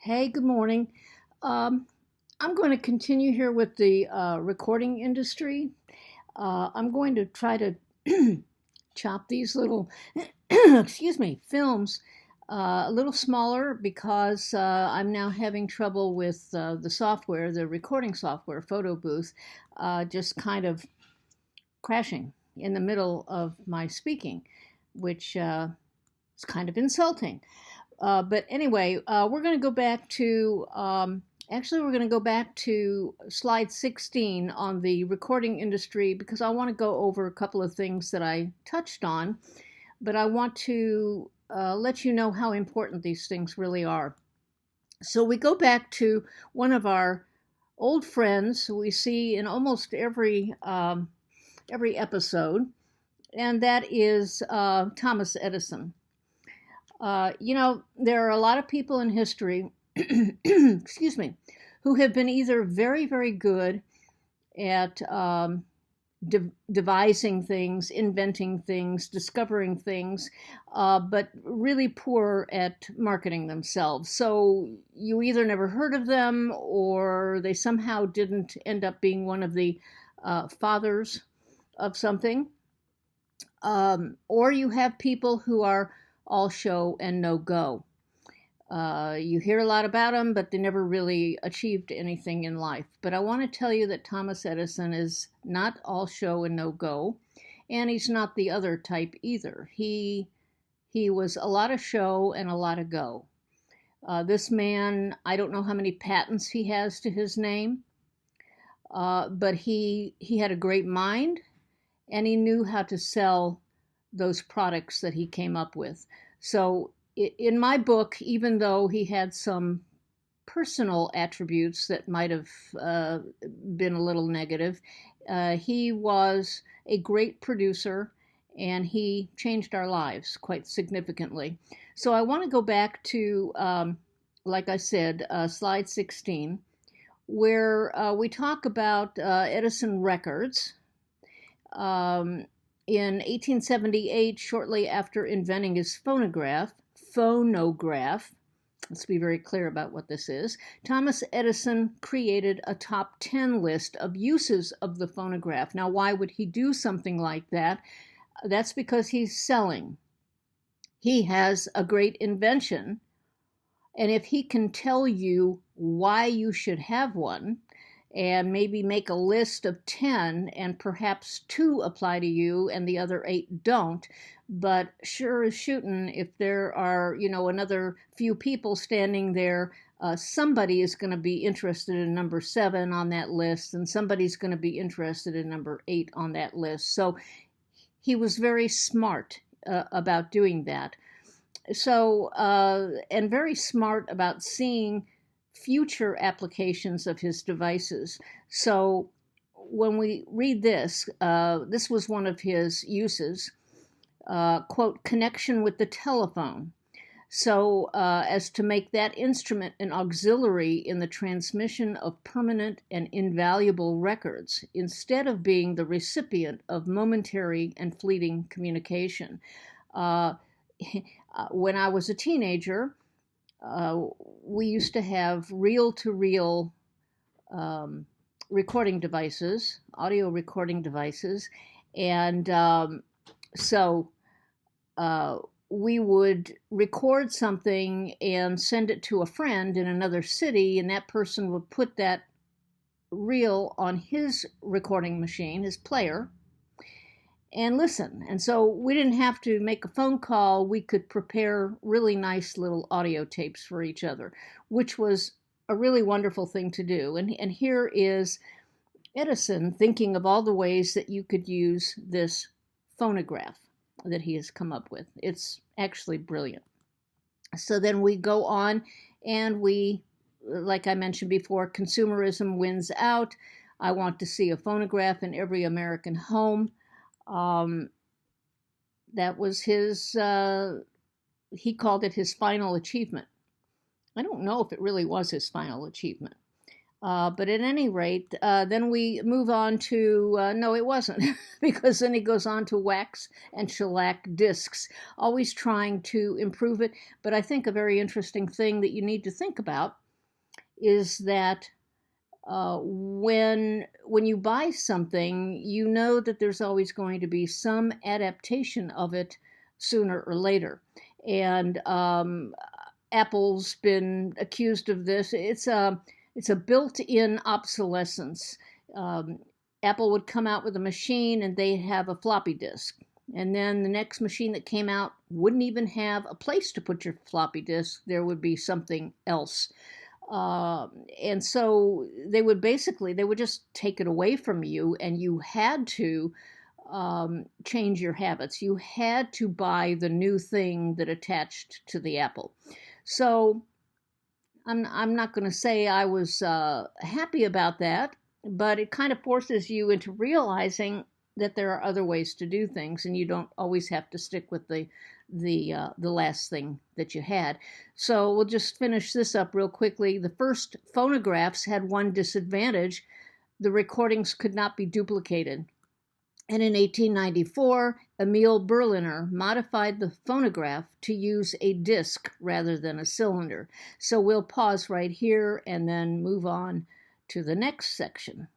Hey, good morning. Um, I'm going to continue here with the recording industry. I'm going to try to chop these little, excuse me, films a little smaller because I'm now having trouble with the software, the recording software, Photo Booth, just kind of crashing in the middle of my speaking, which is kind of insulting. But anyway, we're going to go back to, actually, we're going to go back to slide 16 on the recording industry because I want to go over a couple of things that I touched on, but I want to let you know how important these things really are. So we go back to one of our old friends we see in almost every episode, and that is Thomas Edison. There are a lot of people in history, excuse me, who have been either very, very good at devising things, inventing things, discovering things, but really poor at marketing themselves. So you either never heard of them or they somehow didn't end up being one of the fathers of something. Or you have people who are all show and no go. You hear a lot about them, but they never really achieved anything in life. But I want to tell you that Thomas Edison is not all show and no go, and he's not the other type either. He was a lot of show and a lot of go. This man, I don't know how many patents he has to his name, but he had a great mind, and he knew how to sell those products that he came up with. So in my book, even though he had some personal attributes that might have been a little negative, he was a great producer and he changed our lives quite significantly. So I want to go back to, like I said, slide 16, where we talk about Edison Records. In 1878, shortly after inventing his phonograph, let's be very clear about what this is, Thomas Edison created a top 10 list of uses of the phonograph. Now, why would he do something like that? That's because he's selling. He has a great invention, and if he can tell you why you should have one, and maybe make a list of 10 and perhaps two apply to you and the other eight don't, but sure as shooting, if there are another few people standing there, somebody is going to be interested in number 7 on that list and somebody's going to be interested in number 8 on that list. So he was very smart about doing that. So and very smart about seeing future applications of his devices. So when we read this, this was one of his uses, quote, connection with the telephone. So as to make that instrument an auxiliary in the transmission of permanent and invaluable records, instead of being the recipient of momentary and fleeting communication. Uh, when I was a teenager, uh, we used to have reel to reel recording devices, audio recording devices. And so uh, we would record something and send it to a friend in another city, and that person would put that reel on his recording machine, his player, and listen. And so we didn't have to make a phone call. We could prepare really nice little audio tapes for each other, which was a really wonderful thing to do. And here is Edison thinking of all the ways that you could use this phonograph that he has come up with. It's actually brilliant. So then we go on and we, like I mentioned before, consumerism wins out. I want to see a phonograph in every American home. Um, that was his, he called it his final achievement. I don't know if it really was his final achievement. But at any rate, then we move on to no, it wasn't, because then he goes on to wax and shellac discs, always trying to improve it. But I think a very interesting thing that you need to think about is that when you buy something, you know that there's always going to be some adaptation of it sooner or later, and Apple's been accused of this. It's a built-in obsolescence. Um, Apple would come out with a machine and they'd have a floppy disk. And then the next machine that came out wouldn't even have a place to put your floppy disk. There would be something else. And so they would just take it away from you, and you had to change your habits. You had to buy the new thing that attached to the Apple. So I'm not going to say I was happy about that, but it kind of forces you into realizing that there are other ways to do things, and you don't always have to stick with the last thing that you had. So we'll just finish this up real quickly. The first phonographs had one disadvantage: the recordings could not be duplicated. And in 1894, Emil Berliner modified the phonograph to use a disc rather than a cylinder. So we'll pause right here and then move on to the next section.